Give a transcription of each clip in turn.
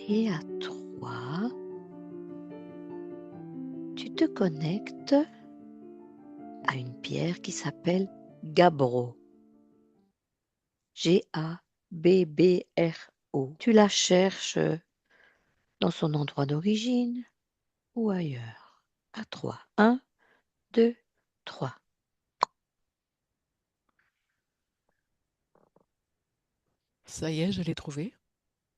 Et à 3, tu te connectes à une pierre qui s'appelle Gabbro. Gabbro. Tu la cherches dans son endroit d'origine ou ailleurs. À 3. 1, 2, 3. Ça y est, je l'ai trouvée.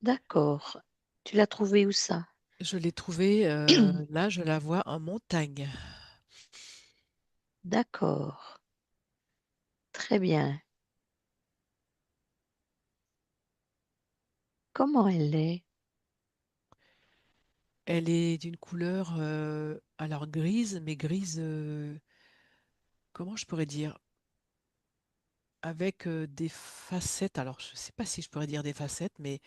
D'accord. Tu l'as trouvé où ça? Je l'ai trouvée, là, je la vois en montagne. D'accord. Très bien. Comment elle est? Elle est d'une couleur, alors grise, mais grise, comment je pourrais dire, avec des facettes. Alors, je ne sais pas si je pourrais dire des facettes, mais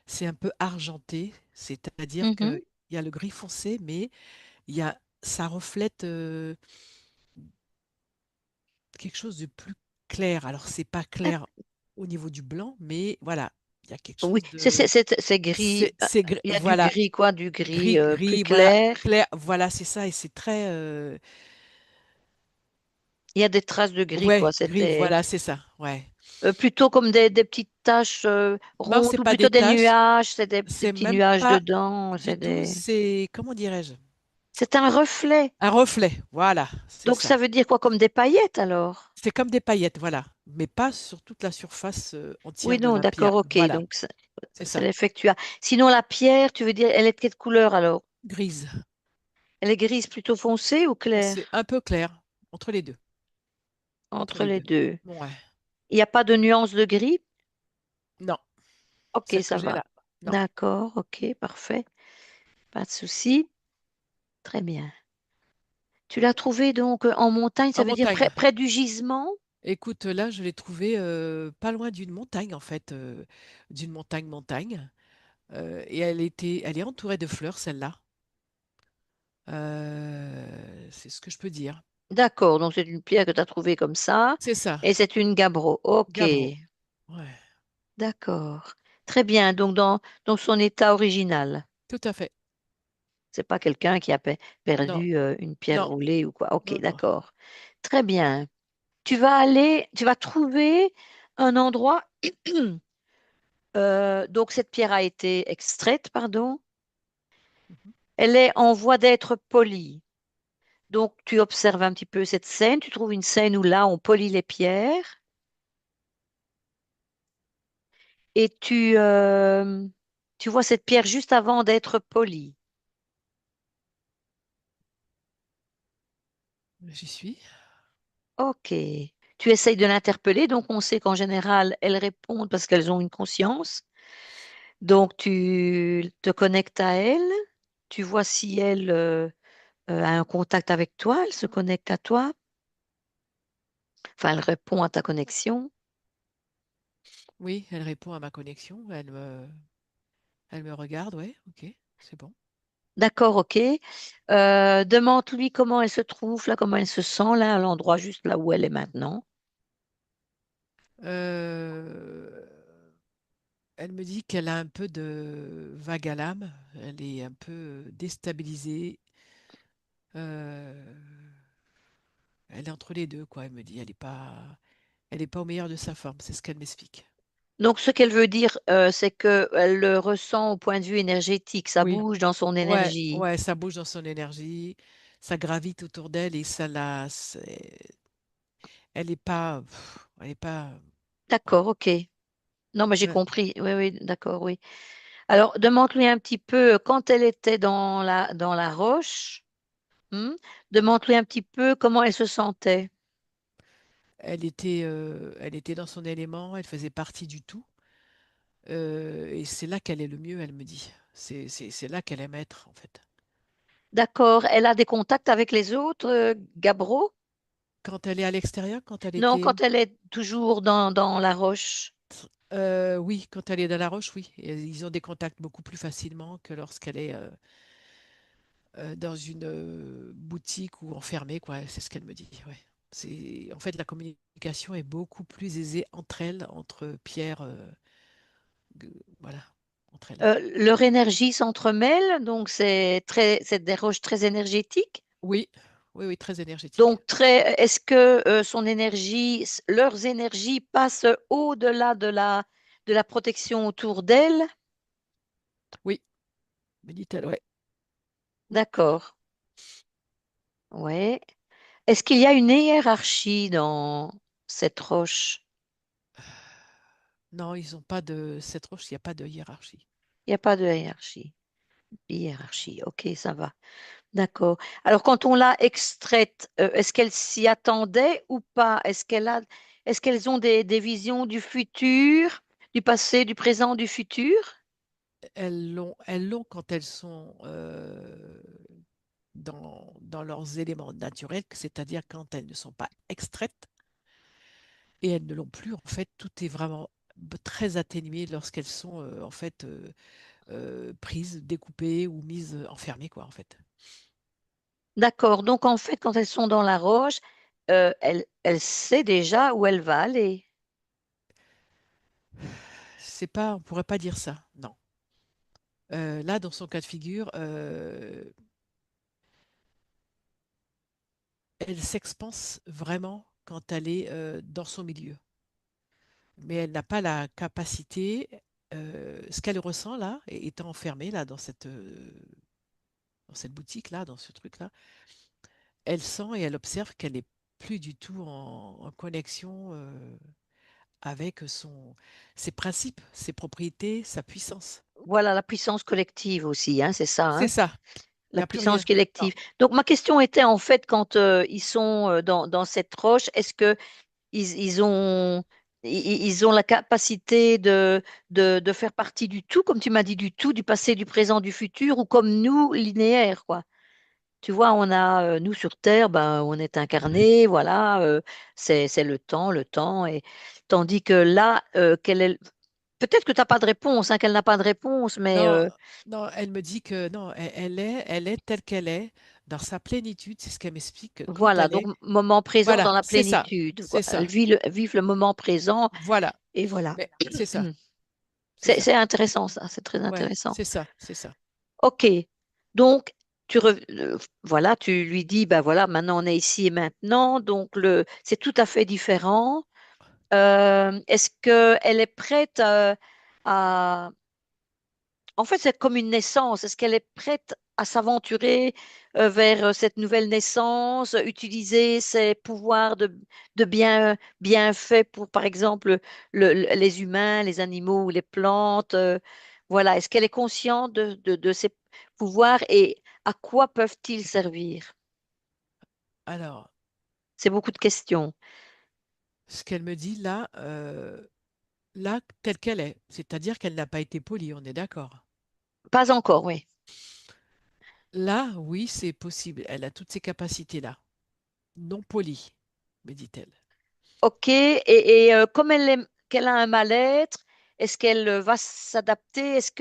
c'est un peu argenté, c'est-à-dire Mhm. qu'il y a le gris foncé, mais il y a, ça reflète quelque chose de plus clair. Alors, c'est pas D'ac- clair au niveau du blanc, mais voilà, il y a quelque Oui, chose de... c'est gris. Il y a du Voilà, gris, quoi, du gris gris, plus gris, voilà, clair. clair, voilà, c'est ça, et c'est très, Il y a des traces de gris, ouais, quoi. gris, C'était voilà, c'est ça, ouais. plutôt comme des petites taches Non, rondes c'est ou pas des plutôt des taches, nuages. C'est des c'est petits même nuages pas dedans. du tout, c'est, comment dirais-je? C'est un reflet. Un reflet, voilà, c'est Donc ça. ça veut dire quoi? Comme des paillettes alors? C'est comme des paillettes, voilà, mais pas sur toute la surface Oui, entière de non, la pierre, d'accord, ok. voilà, Donc c'est c'est ça, l'effet que tu as. Sinon, la pierre, tu veux dire, elle est de quelle couleur alors? grise. Elle est grise plutôt foncée ou C'est claire? un peu clair, entre les deux, entre Entre les les deux. deux. Ouais, Il n'y a pas de nuance de gris? non, Ok, celle que ça j'ai va. là, non. D'accord, ok, parfait. Pas de souci. Très bien. Tu l'as trouvé donc en montagne, ça En veut dire montagne. près du gisement? Écoute, là, je l'ai trouvée pas loin d'une montagne, en fait, d'une montagne. Et elle est entourée de fleurs, celle-là. C'est ce que je peux dire. D'accord, donc c'est une pierre que tu as trouvée comme ça, C'est ça, et c'est une gabbro. Ok, Gabbro. Ouais, d'accord. Très bien, donc dans son état original. tout à fait. C'est pas quelqu'un qui a Non, perdu une pierre non, roulée ou quoi. Ok, non, non. d'accord. Très bien. Tu vas trouver un endroit. Donc cette pierre a été extraite, pardon. Mhm. Elle est en voie d'être polie. Donc tu observes un petit peu cette scène. Tu trouves une scène où là on polit les pierres et tu vois cette pierre juste avant d'être polie. J'y suis. Ok. Tu essayes de l'interpeller, donc on sait qu'en général, elles répondent parce qu'elles ont une conscience. Donc tu te connectes à elle, tu vois si elle a un contact avec toi, elle se connecte à toi, enfin elle répond à ta connexion. Oui, elle répond à ma connexion. Elle me regarde, ouais, ok, c'est bon. D'accord, ok. Demande-lui comment elle se trouve là, comment elle se sent là, à l'endroit juste là où elle est maintenant. Euh, Elle me dit qu'elle a un peu de vague à l'âme. Elle est un peu déstabilisée. Euh, Elle est entre les deux, quoi. Elle me dit, elle est pas au meilleur de sa forme. C'est ce qu'elle m'explique. Donc ce qu'elle veut dire, c'est qu'elle le ressent au point de vue énergétique, ça Oui, bouge dans son ouais, énergie. ouais, ça bouge dans son énergie, ça gravite autour d'elle et elle est pas, elle est pas, ouais. D'accord, ok. Non, mais j'ai Ouais. compris. Oui, oui, d'accord, oui. Alors, demande-lui un petit peu, quand elle était dans la roche, hmm, demande-lui un petit peu comment elle se sentait. Elle était dans son élément, elle faisait partie du tout, et c'est là qu'elle est le mieux, elle me dit. C'est là qu'elle aime être, en fait. D'accord, elle a des contacts avec les autres, Gabro? Quand elle est à l'extérieur, Non, quand elle est toujours dans la roche. oui, quand elle est dans la roche, oui. Et ils ont des contacts beaucoup plus facilement que lorsqu'elle est dans une boutique ou enfermée, quoi. C'est ce qu'elle me dit. Ouais. C'est, en fait, la communication est beaucoup plus aisée entre elles, entre pierres, voilà, entre elles. Leur énergie s'entremêle, donc c'est des roches très énergétiques. Oui, oui, oui, très énergétique. Donc, est-ce que son énergie, leurs énergies passent au-delà de la protection autour d'elles? Oui, me dit-elle, ouais. Mm. D'accord. Ouais. Est-ce qu'il y a une hiérarchie dans cette roche? Non, ils n'ont pas de cette roche, il n'y a pas de hiérarchie. Il n'y a pas de hiérarchie. Hiérarchie, ok, ça va. D'accord. Alors, quand on l'a extraite, est-ce qu'elle s'y attendait ou pas? Est-ce qu'elles ont des visions du futur, du passé, du présent, du futur? Elles l'ont quand elles sont dans leurs éléments naturels, c'est-à-dire quand elles ne sont pas extraites, et elles ne l'ont plus. En fait, tout est vraiment très atténué lorsqu'elles sont en fait prises, découpées ou mises enfermées, quoi, en fait. D'accord. Donc, en fait, quand elles sont dans la roche, elle sait déjà où elle va aller. C'est pas, on pourrait pas dire ça, non. Là, dans son cas de figure, elle s'expanse vraiment quand elle est dans son milieu. Mais elle n'a pas la capacité, ce qu'elle ressent là, étant enfermée là dans cette boutique là, dans ce truc là, elle sent et elle observe qu'elle n'est plus du tout en connexion avec ses principes, ses propriétés, sa puissance. Voilà la puissance collective aussi, hein, c'est ça, C'est hein, ça. Il la n'y a plus puissance rien. Non. collective. Donc, ma question était en fait, quand ils sont dans cette roche, est-ce que ils ont, ils ont la capacité de faire partie du tout, comme tu m'as dit, du tout, du passé, du présent, du futur, ou comme nous, linéaire, quoi. Tu vois, on a, nous sur Terre, ben, on est incarné, voilà, c'est le temps, et tandis que là, peut-être que tu n'as pas de réponse, hein, qu'elle n'a pas de réponse, mais Non, non, elle me dit que non, elle est telle qu'elle est, dans sa plénitude. C'est ce qu'elle m'explique, que quand voilà, elle donc est. moment présent dans Voilà, la c'est ça. plénitude. C'est Elle ça. vit le moment présent, Voilà. et voilà. Mais c'est ça. C'est ça. C'est intéressant, ça, c'est très Ouais, intéressant. c'est ça. C'est ça. Ok, donc voilà, tu lui dis, ben voilà, maintenant on est ici et maintenant, donc c'est tout à fait différent. Est-ce qu'elle est prête à... En fait, c'est comme une naissance. Est-ce qu'elle est prête à s'aventurer vers cette nouvelle naissance, utiliser ses pouvoirs de bienfait pour, par exemple, les humains, les animaux ou les plantes? Voilà. Est-ce qu'elle est consciente de ces pouvoirs et à quoi peuvent-ils servir? Alors, C'est beaucoup de questions. ce qu'elle me dit là, là, telle qu'elle est, c'est-à-dire qu'elle n'a pas été polie, on est d'accord. Pas encore, oui. Là, oui, c'est possible. Elle a toutes ces capacités-là. Non polie, me dit-elle. Ok, comme qu'elle a un mal-être, est-ce qu'elle va s'adapter? Est-ce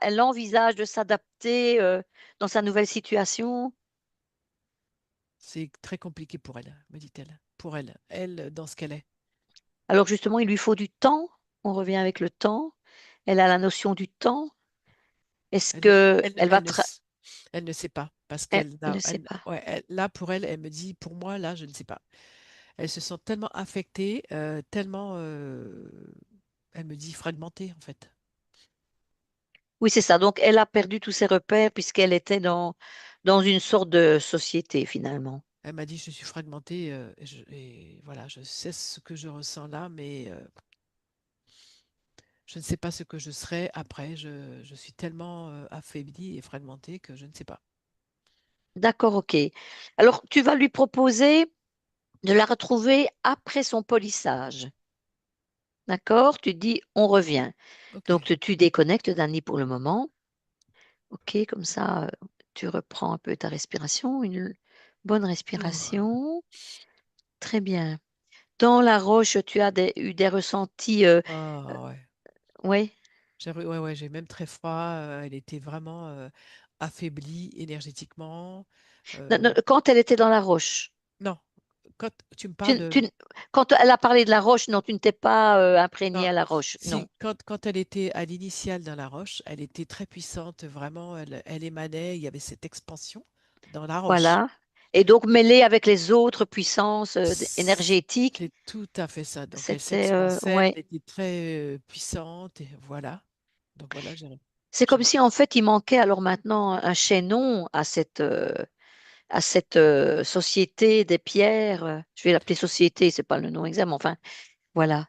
elle envisage de s'adapter dans sa nouvelle situation? C'est très compliqué pour elle, me dit-elle. Pour elle, elle, dans ce qu'elle est. Alors justement, il lui faut du temps. On revient avec le temps. Elle a la notion du temps. Est-ce Elle, ne- que elle, ne- elle va elle ne, s- elle ne sait pas. Parce elle ne sait pas. ouais, là, pour elle, elle me dit, pour moi, là, je ne sais pas. Elle se sent tellement affectée, tellement, elle me dit, fragmentée, en fait. Oui, c'est ça. Donc, elle a perdu tous ses repères puisqu'elle était dans une sorte de société finalement. Elle m'a dit, je suis fragmentée, et voilà, je sais ce que je ressens là, mais je ne sais pas ce que je serai après. Je suis tellement affaiblie et fragmentée que je ne sais pas. D'accord, ok. Alors, tu vas lui proposer de la retrouver après son polissage. D'accord? Tu dis, on revient. Ok. Donc, tu déconnectes Dani pour le moment. OK, comme ça, tu reprends un peu ta respiration, une bonne Ouh. respiration. Très bien. Dans la roche, tu as eu des ressentis. Ah ouais. Oui, Ouais, ouais, j'ai même très froid. Elle était vraiment. affaiblie énergétiquement. Non, non, euh, quand elle était dans la roche. non, quand tu me Tu parles n- tu de... n- Quand elle a parlé de la roche, non, tu ne t'es pas Non, imprégné à la roche. Non. si, quand elle était à l'initiale dans la roche, elle était très puissante, vraiment, elle émanait, il y avait cette expansion dans la roche. Voilà. Et donc, mêlée avec les autres puissances énergétiques, C'est tout à fait ça. Donc elle c'était, s'expansait, ouais. elle était très puissante, et voilà. Donc voilà, C'est comme j'ai- si, en fait, il manquait alors maintenant un chaînon à cette société des pierres. Je vais l'appeler société, c'est pas le nom exact, mais enfin, voilà.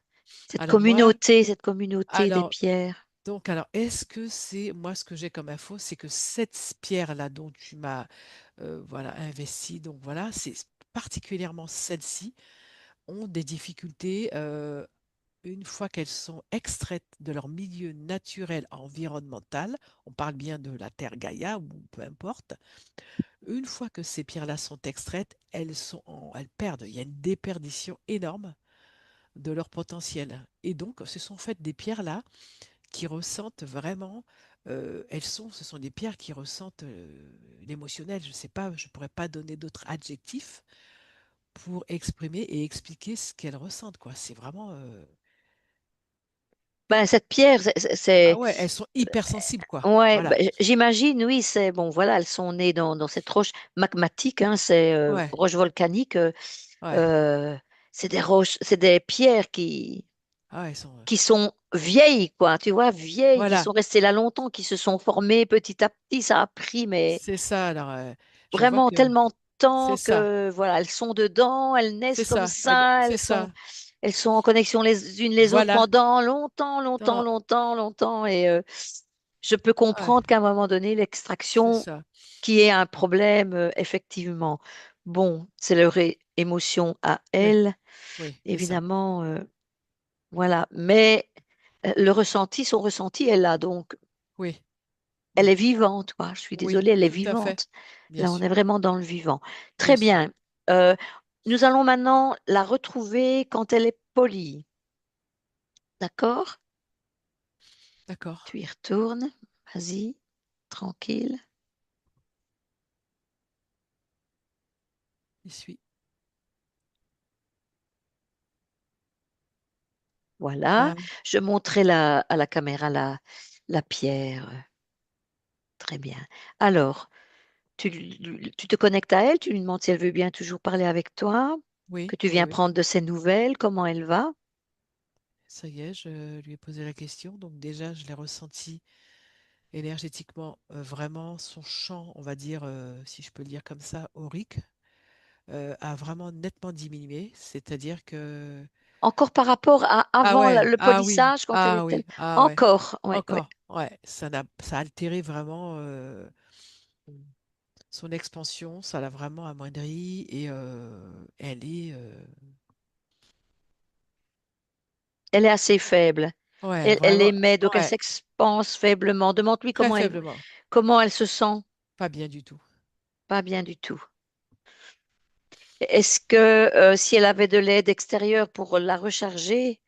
Alors moi, Cette communauté des alors, pierres. alors, est-ce que c'est, moi, ce que j'ai comme info, c'est que cette pierre-là dont tu m'as, voilà, investi, donc voilà, c'est particulièrement celles-ci, ont des difficultés une fois qu'elles sont extraites de leur milieu naturel environnemental, on parle bien de la terre Gaïa ou peu importe, une fois que ces pierres-là sont extraites, elles perdent, il y a une déperdition énorme de leur potentiel. Et donc, ce sont en fait des pierres-là qui ressentent vraiment, ce sont des pierres qui ressentent l'émotionnel. Je ne sais pas, je ne pourrais pas donner d'autres adjectifs pour exprimer et expliquer ce qu'elles ressentent, quoi. C'est vraiment, Ben, cette pierre, ah ouais, elles sont hypersensibles, quoi. ouais, Voilà. ben, j'imagine, oui, c'est bon, voilà, elles sont nées dans cette roche magmatique, hein, c'est Ouais, roche volcanique. ouais. Euh, c'est des roches, c'est des pierres Ah ouais, elles sont, qui sont vieilles, quoi, tu vois, vieilles, qui voilà. sont restées là longtemps, qui se sont formées petit à petit. Ça a pris, mais C'est ça. Alors, je vois vraiment que tellement de c'est temps ça. que, voilà, elles sont dedans, elles C'est naissent comme ça. ça, C'est ça. elles sont en connexion les unes les autres Voilà. pendant longtemps, longtemps, Non, longtemps, longtemps. Et je peux ouais, comprendre qu'à un moment donné, c'est l'extraction ça. qui est un problème, effectivement. Bon, c'est leur émotion à Oui, elles, oui, c'est ça. évidemment. Voilà. Mais son ressenti est là. Donc, Oui, elle oui, est vivante, quoi. Je suis oui, désolée, elle est tout à fait. vivante. Bien Là, on est sûr, vraiment dans le vivant. bien Très sûr. bien. Euh, Nous allons maintenant la retrouver quand elle est polie. D'accord? D'accord. Tu y retournes. Vas-y, tranquille. Je suis. Voilà. Euh, Je montrerai à la caméra la pierre. Très bien. Alors, tu te connectes à elle, tu lui demandes si elle veut bien toujours parler avec toi, que oui, tu oui, viens oui. prendre de ses nouvelles, comment elle va. Ça y est, je lui ai posé la question. Donc déjà, je l'ai ressenti énergétiquement, vraiment son champ, on va dire, si je peux le dire comme ça, aurique, a vraiment nettement diminué. C'est-à-dire que... Encore par rapport à Ah avant ouais, le ah oui, polissage, quand elle ah était... oui, ah ouais, Encore, oui, oui. encore, ouais. Ça a altéré vraiment son expansion, ça l'a vraiment amoindri et elle est Elle est assez faible. ouais, Elle vraiment, émet, donc elle ouais, s'expanse faiblement. Demande-lui très faiblement, comment elle se sent. pas bien du tout. Pas bien du tout. Est-ce que si elle avait de l'aide extérieure pour la recharger,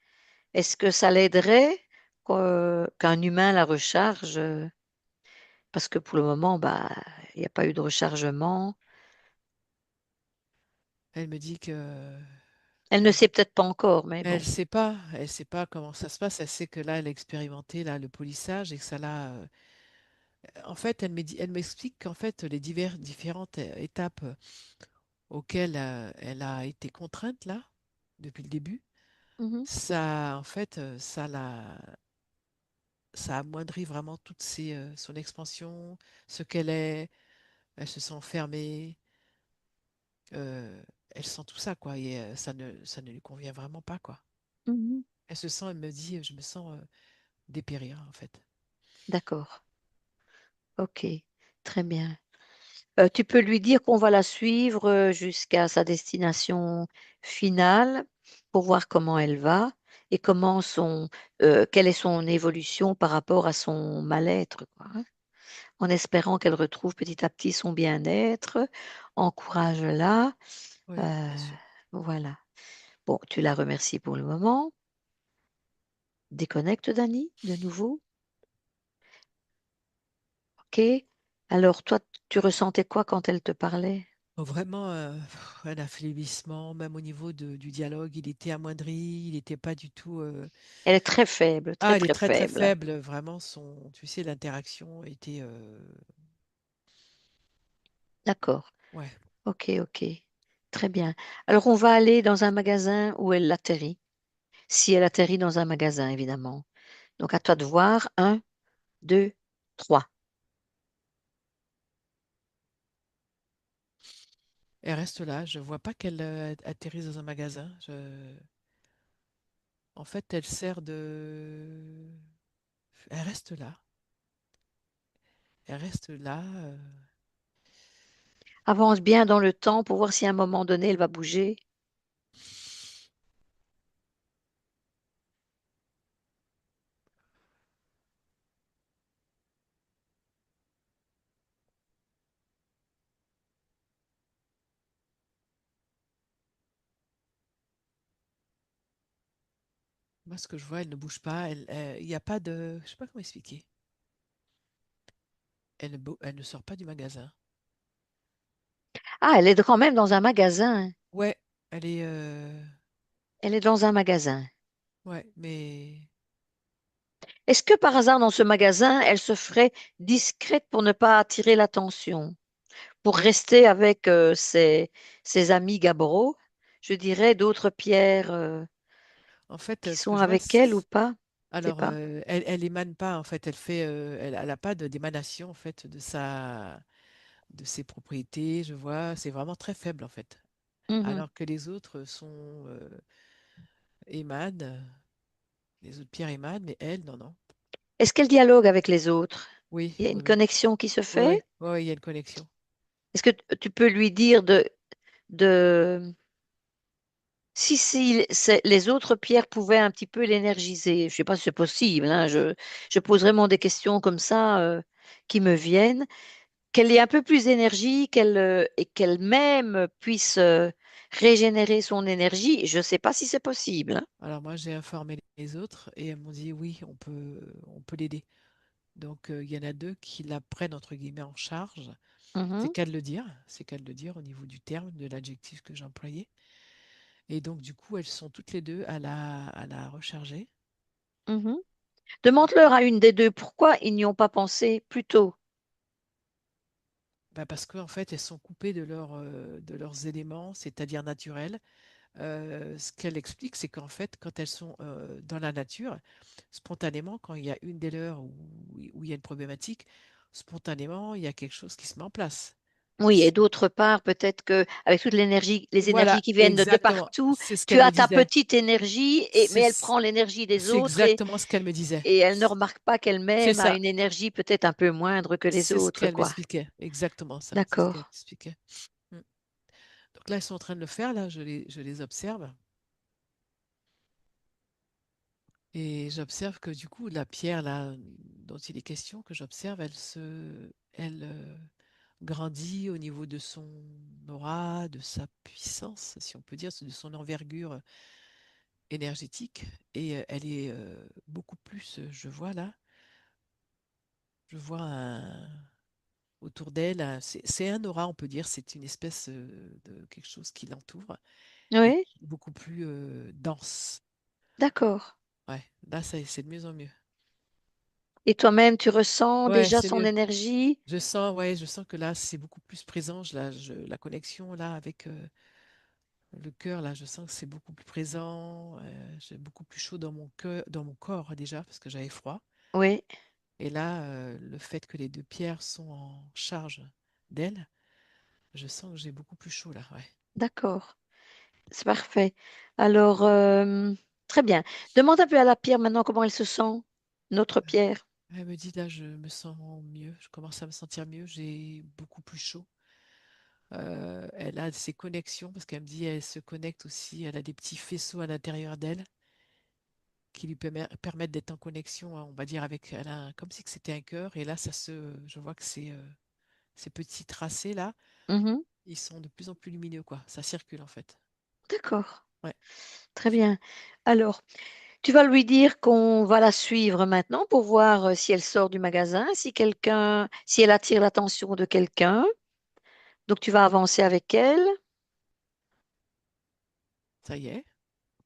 est-ce que ça l'aiderait qu'un humain la recharge? Parce que pour le moment, bah, il n'y a pas eu de rechargement. Elle me dit que Elle ne elle, sait peut-être pas encore, mais bon. elle sait pas comment ça se passe. Elle sait que là, elle a expérimenté là le polissage et que ça l'a. En fait, elle m'explique qu'en fait, différentes étapes auxquelles elle a été contrainte là depuis le début, Mhm, ça, en fait, ça amoindrit vraiment son expansion, ce qu'elle est. Elle se sent fermée, euh, elle sent tout ça, quoi, et ça ne lui convient vraiment pas, quoi. mhm. Elle me dit, je me sens dépérir, en fait. D'accord. Ok. Très bien. Tu peux lui dire qu'on va la suivre jusqu'à sa destination finale pour voir comment elle va et quelle est son évolution par rapport à son mal-être, quoi, hein. En espérant qu'elle retrouve petit à petit son bien-être. Encourage-la. Oui, Euh, bien sûr. voilà. Bon, tu la remercies pour le moment. Déconnecte, Dani, de nouveau. OK? Alors, toi, tu ressentais quoi quand elle te parlait? Oh, vraiment, un affaiblissement, même au niveau du dialogue, il était amoindri, il n'était pas du tout. Elle est très faible, très, Ah, il est très très très faible. faible, vraiment, tu sais, l'interaction était. D'accord. Ouais. Ok, ok. Très bien. Alors, on va aller dans un magasin où elle atterrit. Si elle atterrit dans un magasin, évidemment. Donc, à toi de voir. Un, deux, trois. Elle reste là, je vois pas qu'elle atterrisse dans un magasin. En fait, elle sert de. Elle reste là. Elle reste là. Avance bien dans le temps pour voir si à un moment donné, elle va bouger. Moi, ce que je vois, elle ne bouge pas. Il n'y a pas de. Je sais pas comment expliquer. Elle ne sort pas du magasin. Ah, elle est quand même dans un magasin. Ouais, elle est. Elle est dans un magasin. Ouais, mais. Est-ce que par hasard, dans ce magasin, elle se ferait discrète pour ne pas attirer l'attention? Pour rester avec ses amis Gabro, je dirais d'autres pierres En fait, qui ce sont que je vois, avec elle ou pas? Je sais alors, pas. elle émane pas, en fait. Elle a pas d'émanation, en fait, de ses propriétés, je vois. C'est vraiment très faible, en fait. Mhm. Alors que les autres émanent, les autres pierres émanent, mais elle, non, non. Est-ce qu'elle dialogue avec les autres? Oui, Il y a oui, une oui. connexion qui se Oui, fait? oui, oui, oui, il y a une connexion. Est-ce que tu peux lui dire de si les autres pierres pouvaient un petit peu l'énergiser? Je sais pas si c'est possible, hein, je pose vraiment des questions comme ça qui me viennent. Qu'elle ait un peu plus d'énergie, et qu'elle-même puisse régénérer son énergie. Je ne sais pas si c'est possible, hein. Alors moi, j'ai informé les autres et elles m'ont dit oui, on peut l'aider. Donc il y en a deux qui la prennent entre guillemets en charge. Mhm, C'est qu'à le dire au niveau du terme, de l'adjectif que j'ai employé. Et donc du coup, elles sont toutes les deux à la recharger. mhm. Demande-leur à une des deux pourquoi ils n'y ont pas pensé plus tôt. Bah, parce qu'en fait, elles sont coupées de leurs éléments, c'est-à-dire naturels. Ce qu'elle explique, c'est qu'en fait, quand elles sont dans la nature, spontanément, quand il y a une des leurs où il y a une problématique, spontanément, il y a quelque chose qui se met en place. Oui, et d'autre part, peut-être que avec toute l'énergie, les Voilà, énergies qui viennent de exactement. partout, C'est ce tu qu'elle me as ta disait. petite énergie, mais elle C'est prend l'énergie des c'est autres exactement ce qu'elle me disait. et elle ne remarque pas C'est qu'elle-même a ça. une énergie peut-être un peu moindre que les C'est ce autres, qu'elle quoi. m'expliquait. Exactement ça. C'est ce D'accord. qu'elle m'expliquait. Mm. Donc là, ils sont en train de le faire. Là, je les observe. Et j'observe que du coup, la pierre là, dont il est question, que j'observe, elle grandit au niveau de son aura, de sa puissance, si on peut dire, de son envergure énergétique. Et elle est beaucoup plus, je vois là, je vois autour d'elle, c'est un aura, on peut dire, c'est une espèce de quelque chose qui l'entoure et Oui, beaucoup plus dense. d'accord. Ouais, là, c'est de mieux en mieux. Et toi-même, tu ressens Ouais, déjà c'est son mieux. énergie? Ouais, je sens que là, c'est beaucoup plus présent. La connexion là avec le cœur, là, je sens que c'est beaucoup plus présent. J'ai beaucoup plus chaud dans mon cœur, dans mon corps déjà, parce que j'avais froid. Oui, Et là, le fait que les deux pierres sont en charge d'elle, je sens que j'ai beaucoup plus chaud là. Ouais. d'accord. C'est parfait. Alors, très bien. Demande un peu à la pierre maintenant comment elle se sent, notre pierre. Elle me dit là, je me sens mieux. Je commence à me sentir mieux. J'ai beaucoup plus chaud. Elle a ses connexions parce qu'elle me dit elle se connecte aussi. Elle a des petits faisceaux à l'intérieur d'elle qui lui permettent d'être en connexion, hein, on va dire, avec, comme si que c'était un cœur. Et là, je vois que ces petits tracés là, Mhm, ils sont de plus en plus lumineux, quoi. Ça circule en fait. d'accord. Ouais. Très bien. Alors, Tu vas lui dire qu'on va la suivre maintenant pour voir si elle sort du magasin, si elle attire l'attention de quelqu'un. Donc tu vas avancer avec elle. Ça y est.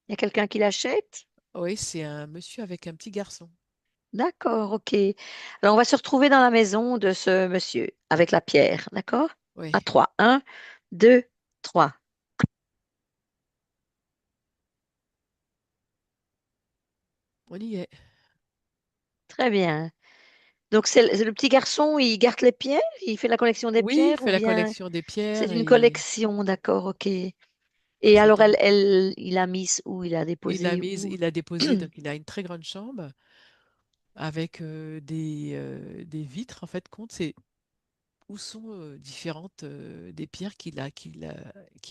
Il y a quelqu'un qui l'achète. Oui, c'est un monsieur avec un petit garçon. D'accord, ok. Alors on va se retrouver dans la maison de ce monsieur avec la pierre. D'accord? À Oui, trois. Un, deux, trois. on y est. Très bien. Donc c'est le petit garçon, il garde les pierres, il fait la collection des Oui, il pierres ou fait la bien collection des c'est pierres une et collection, d'accord, ok. ouais, Et ça alors tombe. il a mis où, il a déposé où? Il a déposé, donc il a une très grande chambre avec des vitres, en fait, compte, c'est où sont différentes des pierres qu'il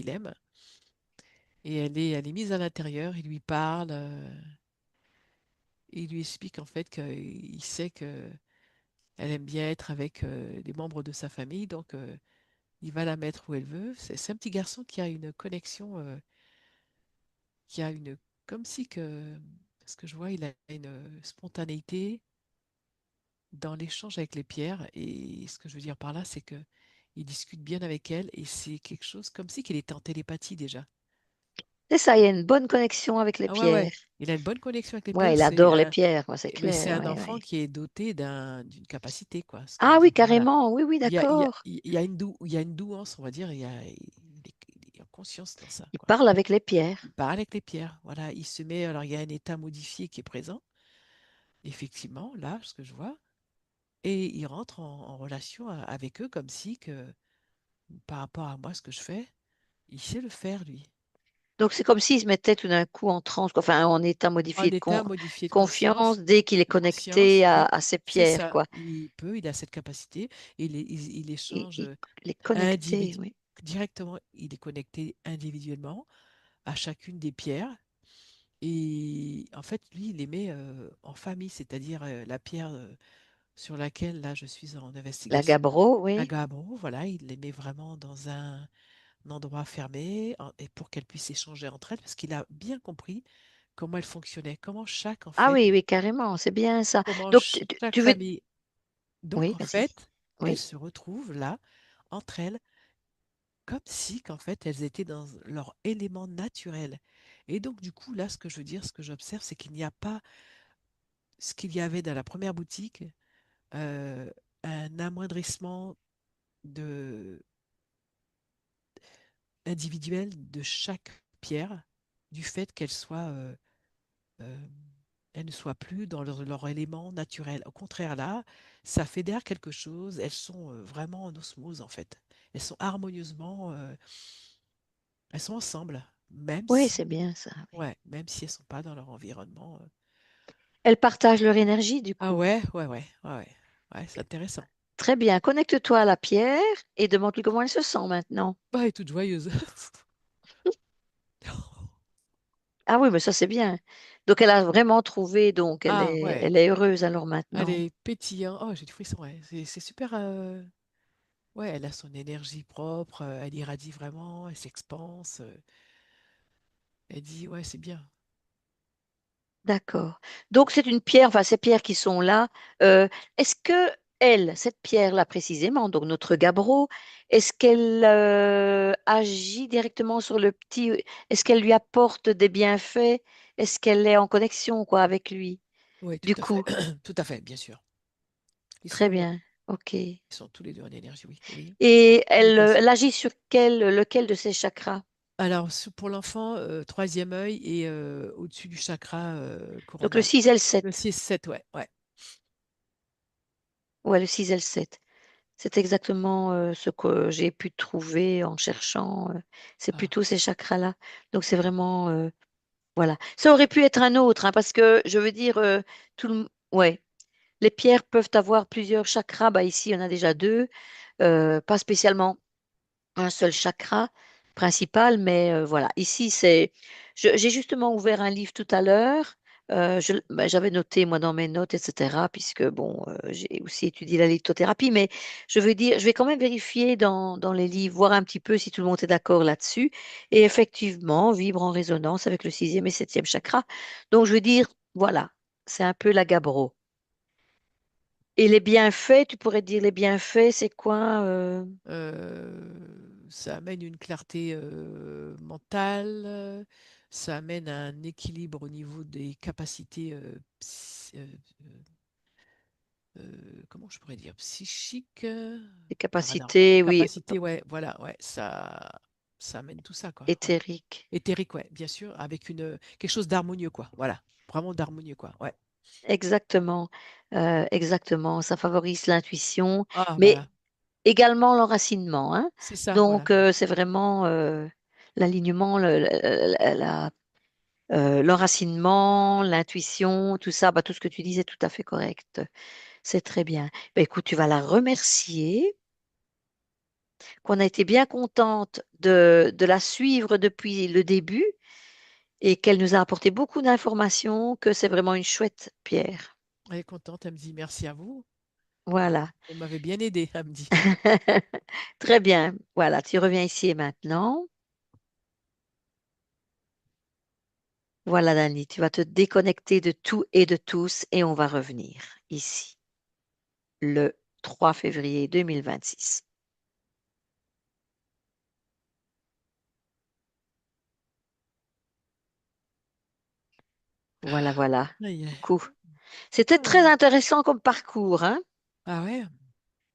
aime. Et elle est mise à l'intérieur, il lui parle, il lui explique en fait qu'il sait que elle aime bien être avec des membres de sa famille, donc il va la mettre où elle veut. C'est un petit garçon qui a une connexion, qui a une, comme si que, ce que je vois, il a une spontanéité dans l'échange avec les pierres. Et ce que je veux dire par là, c'est que il discute bien avec elle et c'est quelque chose comme si qu'il était en télépathie déjà. C'est ça, il y a une bonne connexion avec les Ah ouais, ouais. pierres. Il a une bonne connexion avec les Ouais, pierres. il adore les pierres, ouais, c'est Mais c'est clair. un Ouais, enfant ouais. qui est doté d'une capacité, quoi. Ce que je Ah veux oui, dire par là. carrément, oui, oui, d'accord. Il y a il y a une douance, on va dire. Il est en conscience dans ça, Il quoi. parle avec les pierres. Il parle avec les pierres. Voilà. Il se met. Alors, il y a un état modifié qui est présent, effectivement, là, ce que je vois. Et il rentre en relation avec eux comme si que, par rapport à moi, ce que je fais, il sait le faire, lui. Donc c'est comme s'il se mettait tout d'un coup en transe, quoi, enfin en état En modifié de état modifié de confiance conscience, dès qu'il est de conscience, connecté oui, à ses c'est pierres, ça. quoi. Il a cette capacité. Il Il, échange il- il est connecté, individu oui. directement. Il est connecté individuellement à chacune des pierres. Et en fait, lui, il les met en famille, c'est-à-dire la pierre sur laquelle là je suis en La investigation, gabbro, la oui. gabbro, voilà, il les met vraiment dans un endroit fermé et pour qu'elles puissent échanger entre elles, parce qu'il a bien compris comment elles fonctionnaient, comment chaque en Ah fait, oui, oui, carrément, c'est bien ça. comment Donc chaque tu veux... famille. Donc Oui, en vas-y. fait, elles Oui. se retrouvent là entre elles comme si qu'en fait elles étaient dans leur élément naturel. Et donc du coup là, ce que je veux dire, ce que j'observe, c'est qu'il n'y a pas ce qu'il y avait dans la première boutique, euh, un amoindrissement de individuel de chaque pierre du fait qu'elle soit euh, elles ne soient plus dans leur élément naturel. Au contraire, là, ça fédère quelque chose. Elles sont vraiment en osmose, en fait. Elles sont harmonieusement, elles sont ensemble, même Oui, c'est si, bien ça. Oui. ouais, même si elles sont pas dans leur environnement. Elles partagent leur énergie, du Ah coup. ouais, ouais, ouais, c'est intéressant. Très bien. Connecte-toi à la pierre et demande-lui comment elle se sent maintenant. Bah, elle est toute joyeuse. Ah oui, mais ça c'est bien. Donc elle a vraiment trouvé, donc Ah ouais, elle est heureuse alors elle maintenant. est pétillante. Oh, j'ai du frisson, ouais. C'est super. Ouais, elle a son énergie propre, elle irradie vraiment, elle s'expanse. Elle dit, ouais, c'est bien. D'accord. Donc c'est une pierre, enfin ces pierres qui sont là, est-ce que elle, cette pierre-là précisément, donc notre gabbro, est-ce qu'elle agit directement sur le petit, est-ce qu'elle lui apporte des bienfaits? Est-ce qu'elle est en connexion quoi avec lui? Oui, tout Du à fait. coup, Tout à fait, bien sûr. très bien. OK. Ils sont tous les deux en énergie, oui, oui. En Et communication. elle agit sur lequel de ces chakras? Alors, pour l'enfant, troisième œil et au-dessus du chakra Donc le coronal. 6 et le Le 7. 6-7, ouais, ouais. Ouais, le 6 et le 7. C'est exactement ce que j'ai pu trouver en cherchant. C'est Ah, plutôt ces chakras-là. Donc c'est vraiment voilà. Ça aurait pu être un autre, hein, parce que je veux dire ouais, les pierres peuvent avoir plusieurs chakras. Bah ici, il y en a déjà deux. Pas spécialement un seul chakra principal, mais voilà. Ici, j'ai justement ouvert un livre tout à l'heure J'avais noté, moi, dans mes notes, etc., puisque, bon, j'ai aussi étudié la lithothérapie, mais je veux dire, je vais quand même vérifier dans les livres, voir un petit peu si tout le monde est d'accord là-dessus. Et effectivement, vibre en résonance avec le sixième et septième chakra. Donc, je veux dire, voilà, c'est un peu la gabbro. Et les bienfaits, tu pourrais dire les bienfaits, c'est quoi? Ça amène une clarté mentale, ça amène un équilibre au niveau des capacités, comment je pourrais dire, psychiques. Les Ah non, capacités, oui, capacité, ouais, voilà, ouais, ça amène tout ça, quoi. Ouais. éthériques. Éthérique, ouais, bien sûr, avec quelque chose d'harmonieux, quoi. Voilà, vraiment d'harmonieux, quoi. Ouais. Exactement, exactement. Ça favorise l'intuition, Ah, mais voilà, également l'enracinement, hein. c'est ça, voilà. Donc, c'est vraiment l'alignement, l'enracinement, l'intuition, tout ça, bah, tout ce que tu dis est tout à fait correct. C'est très bien. Bah, écoute, tu vas la remercier, qu'on a été bien contente de la suivre depuis le début et qu'elle nous a apporté beaucoup d'informations, que c'est vraiment une chouette pierre. Elle est contente, elle me dit merci à vous. Voilà. Vous m'avez bien aidé, elle me dit. Très bien. Voilà, tu reviens ici et maintenant. Voilà, Dani, tu vas te déconnecter de tout et de tous et on va revenir ici le 3 février 2026. Voilà, voilà. Aïe, aïe. Coucou. C'était Ah, très intéressant comme parcours, hein. ah ouais,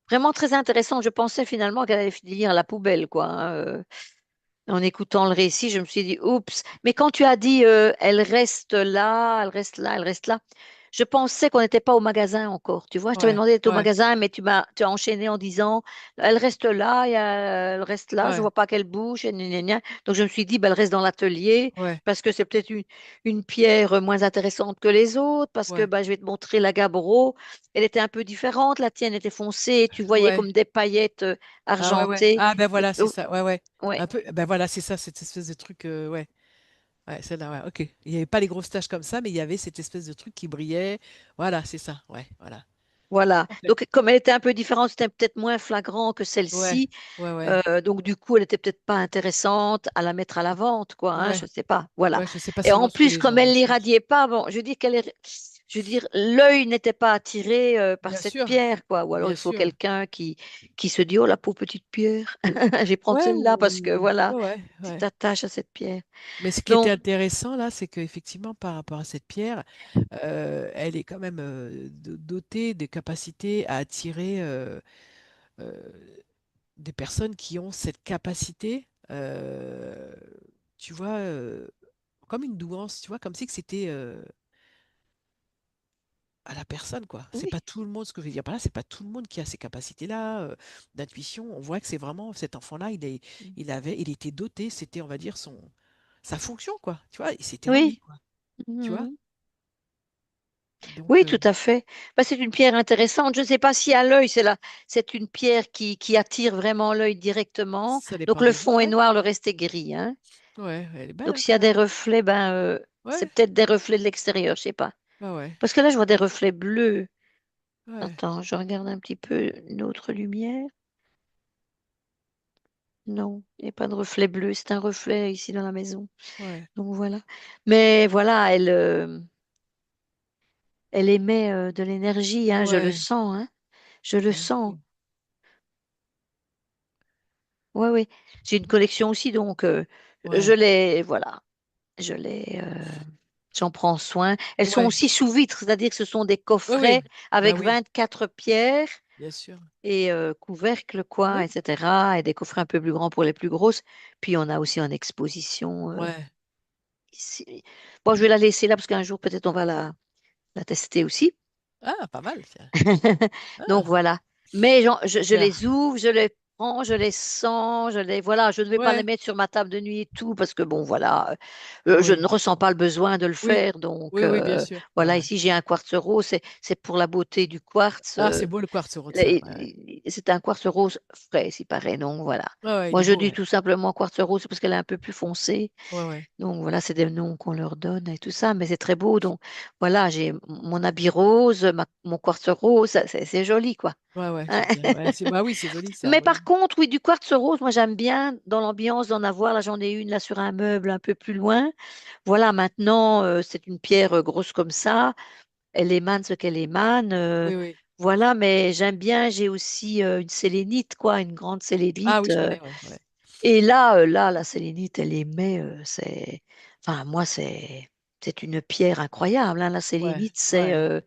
Vraiment très intéressant. Je pensais finalement qu'elle allait finir à la poubelle, quoi, hein. En écoutant le récit, je me suis dit, oups. Mais quand tu as dit, elle reste là, elle reste là, elle reste là, je pensais qu'on n'était pas au magasin encore. Tu vois, je t'avais ouais, demandé d'être au ouais, magasin, mais tu as enchaîné en disant, elle reste là, elle reste là, je ouais, vois pas qu'elle bouge, et gna, gna, gna. Donc je me suis dit, bah, elle reste dans l'atelier ouais, parce que c'est peut-être une pierre moins intéressante que les autres, parce que ouais, bah, je vais te montrer la gabbro. Elle était un peu différente, la tienne était foncée, tu voyais ouais. comme des paillettes Ah ouais, ouais. argentées. Ah ben Et, voilà, c'est oh, ça. Ouais, ouais. ouais. Un peu. Ben voilà, c'est ça, cette espèce de truc. Ouais, ouais, celle-là, ouais. Ok. Il n'y avait pas les grosses taches comme ça, mais il y avait cette espèce de truc qui brillait. Voilà, c'est ça. Ouais, voilà. Voilà. Parfait. Donc, comme elle était un peu différente, c'était peut-être moins flagrant que Ouais, celle-ci. ouais, ouais, Donc, du coup, elle était peut-être pas intéressante à la mettre à la vente, quoi, hein, je ouais, ne sais pas. Voilà. ouais. Je sais pas Et en selon ce que plus, les gens comme elle recherchent. l'irradiait pas, bon, je dis je veux dire, l'œil n'était pas attiré par Bien cette sûr, pierre, quoi. Ou alors, bien il faut sûr. quelqu'un qui se dit, oh, la pauvre petite pierre, je vais prendre Ouais, celle-là parce que voilà, ouais, ouais, tu ouais. t'attaches à cette pierre. Mais ce qui était Donc, intéressant là, c'est qu'effectivement, par rapport à cette pierre, elle est quand même dotée des capacités à attirer euh, des personnes qui ont cette capacité, tu vois, comme une douance, tu vois, comme si que c'était à la personne, quoi. C'est oui, pas tout le monde, ce que je veux dire par là, c'est pas tout le monde qui a ces capacités-là d'intuition. On voit que c'est vraiment cet enfant-là, il était doté, c'était, on va dire, sa fonction, quoi. Tu vois, et c'était en lui, oui. quoi. Tu vois? Mhm. Donc, Oui, tout à fait. Bah, c'est une pierre intéressante. Je ne sais pas si à l'œil, c'est une pierre qui attire vraiment l'œil directement. ça Donc dépend le des gens, fond est ouais. noir, le reste est gris, hein. Ouais, elle est belle Donc hein, s'il y quand a des même. reflets, ben c'est Ouais, peut-être des reflets de l'extérieur, je sais pas. ouais, ouais, Parce que là, je vois des reflets bleus. ouais, Attends, je regarde un petit peu une autre lumière. Non, il n'y a pas de reflet bleu. C'est un reflet ici dans la maison. ouais, Donc voilà. Mais voilà, elle émet de l'énergie, hein. Je le ouais, sens, hein. Je le bien sens. sûr. Oui, oui. J'ai une collection aussi, donc je Ouais, les, voilà, je les, j'en prends soin. Elles sont ouais, aussi sous vitre, c'est-à-dire que ce sont des oui, oui, coffrets bah avec oui, 24 pierres bien sûr. et couvercles, quoi, Oui, etc. Et des coffrets un peu plus grands pour les plus grosses. Puis on a aussi en exposition ouais. ici. Bon, je vais la laisser là parce qu'un jour peut-être on va la tester aussi. Ah, pas mal, tiens. Donc Ah, voilà. Mais je super. les ouvre, je les prends, je les sens, voilà, je ne vais pas les Ouais, mettre sur ma table de nuit et tout, parce que bon, voilà, je oui, ne ressens pas le besoin de le oui, faire. Donc, oui, oui, bien sûr. Ouais, voilà, ouais. ici j'ai un quartz rose, c'est pour la beauté du quartz. Ah, c'est beau le quartz rose, ça. Ouais, ouais. C'est un quartz rose frais, s'il paraît. Donc, voilà. Ouais, ouais, il Moi, est je beau, dis ouais. tout simplement quartz rose parce qu'elle est un peu plus foncée. Ouais, ouais, Donc, voilà, c'est des noms qu'on leur donne et tout ça, mais c'est très beau. Donc, voilà, j'ai mon habit rose, mon quartz rose, c'est joli, quoi. ouais, ouais, Hein. c'est bien. Ouais, bah oui, c'est joli, c'est Mais par harmonieux. contre, oui, du quartz rose, moi j'aime bien dans l'ambiance d'en avoir. Là, j'en ai une là sur un meuble un peu plus loin. Voilà, maintenant, c'est une pierre grosse comme ça. Elle émane ce qu'elle émane. Oui, oui. Voilà, mais j'aime bien. J'ai aussi une sélénite, quoi, une grande Ah sélénite. oui, je connais, ouais, ouais. Et là, la sélénite, elle émet. Enfin, moi, c'est une pierre incroyable, hein. La Ouais, sélénite, c'est ouais.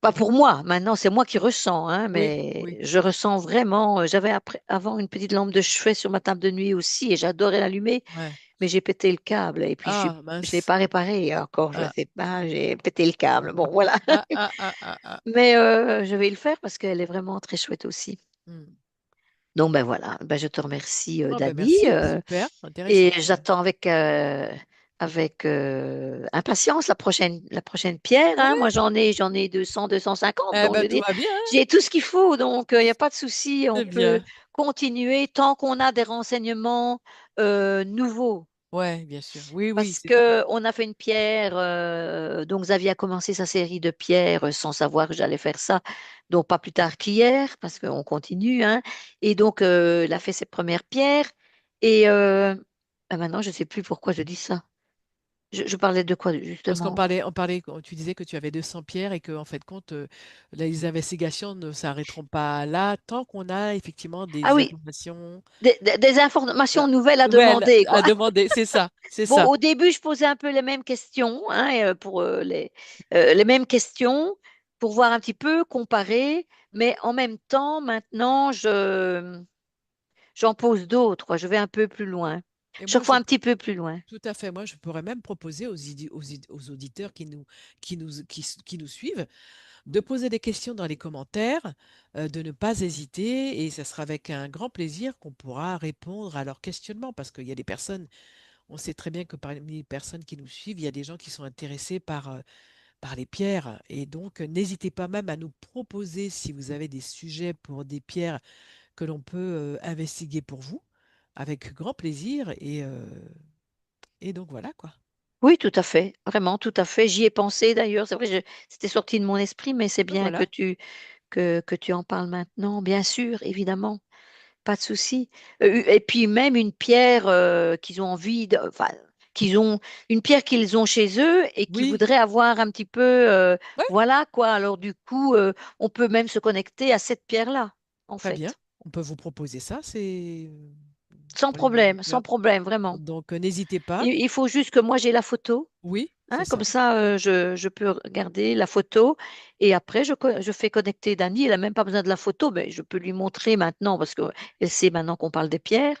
pas pour moi, maintenant c'est moi qui ressens, hein, Oui, mais oui, je ressens vraiment. J'avais avant une petite lampe de chevet sur ma table de nuit aussi et j'adorais l'allumer, ouais. mais j'ai pété le câble et puis Ah, je l'ai mince. pas réparé encore, je Ah, sais pas, j'ai pété le câble. Bon, voilà. ah, ah, ah, ah, ah. Mais je vais le faire parce qu'elle est vraiment très chouette aussi. Hmm. Donc ben voilà, ben, je te remercie Oh, ben Dani, merci, super, et intéressant. Ouais. j'attends avec impatience la prochaine pierre, hein. Moi, Ouais, j'en ai 200, 250. eh Donc, je ben veux tout dire, va bien, hein. j'ai tout ce qu'il faut. Donc, il n'y a pas de souci. On C'est peut bien. continuer tant qu'on a des renseignements nouveaux. Ouais, bien sûr. Oui, oui, Parce c'est ça. que on a fait une pierre. Donc, Xavier a commencé sa série de pierres sans savoir que j'allais faire ça. Donc, pas plus tard qu'hier, parce qu'on continue, hein. Et donc, il a fait ses premières pierres. Et maintenant, je ne sais plus pourquoi je dis ça. Je parlais de quoi, Parce qu'on justement? parlait, tu disais que tu avais 200 pierres et que, en fait, compte, les investigations ne s'arrêteront pas là tant qu'on a effectivement Ah des oui, informations des informations nouvelles à nouvelles demander, à quoi. demander. C'est ça, c'est Bon, ça. au début, je posais un peu les mêmes questions, hein, pour les mêmes questions, pour voir un petit peu, comparer, mais en même temps, maintenant, j'en pose d'autres, quoi. Je vais un peu plus loin. Et moi, Chaque je, fois un petit peu plus loin. tout à fait, moi, je pourrais même proposer aux auditeurs qui nous suivent de poser des questions dans les commentaires, de ne pas hésiter, et ce sera avec un grand plaisir qu'on pourra répondre à leurs questionnements, parce qu'il y a des personnes, on sait très bien que parmi les personnes qui nous suivent, il y a des gens qui sont intéressés par les pierres, et donc n'hésitez pas même à nous proposer si vous avez des sujets pour des pierres que l'on peut investiguer pour vous, avec grand plaisir, et donc voilà quoi. Oui, tout à fait, vraiment, tout à fait. J'y ai pensé d'ailleurs. C'est vrai, c'était sorti de mon esprit, mais c'est Donc bien voilà, que tu en parles maintenant. Bien sûr, évidemment. Pas de souci. Et puis même une pierre qu'ils ont envie de, enfin, qu'ils ont une pierre qu'ils ont chez eux et qui oui, voudraient avoir un petit peu, ouais, voilà quoi. Alors du coup, on peut même se connecter à cette pierre-là, en très bien, fait, on peut vous proposer ça, c'est... sans problème, vraiment. Donc, n'hésitez pas. Il faut juste que moi j'ai la photo. Oui, Hein, c'est comme ça. ça, je peux regarder la photo et après, je fais connecter Dani. Elle n'a même pas besoin de la photo, mais je peux lui montrer maintenant parce qu'elle sait maintenant qu'on parle des pierres.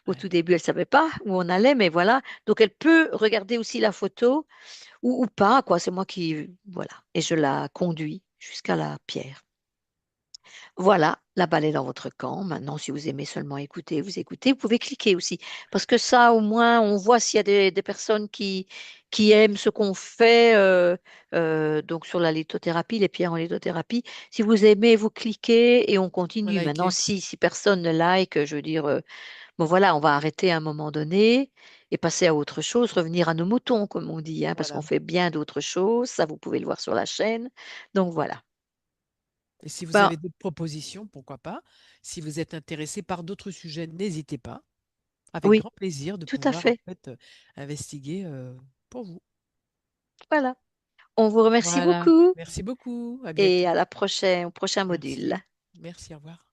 Au Ouais, tout début, elle savait pas où on allait, mais voilà. Donc, elle peut regarder aussi la photo ou pas, quoi. C'est moi qui, voilà. Et je la conduis jusqu'à la pierre. Voilà, la balle est dans votre camp. Maintenant, si vous aimez seulement écouter, vous écoutez. Vous pouvez cliquer aussi. Parce que ça, au moins, on voit s'il y a des personnes qui aiment ce qu'on fait. Donc, sur la lithothérapie, les pierres en lithothérapie. Si vous aimez, vous cliquez et on on continue. Maintenant, likez. si personne ne like, je veux dire, bon, voilà, on va arrêter à un moment donné et passer à autre chose, revenir à nos moutons, comme on dit, hein, parce qu'on Voilà. fait bien d'autres choses. Ça, vous pouvez le voir sur la chaîne. Donc, voilà. Et si vous Ben, avez d'autres propositions, pourquoi pas. Si vous êtes intéressé par d'autres sujets, n'hésitez pas. Avec oui, grand plaisir de tout à pouvoir en fait. fait investiguer pour vous. Voilà. On vous remercie Voilà. beaucoup Merci beaucoup. À et bientôt. à la prochaine, au prochain module. Merci. Merci. Au revoir.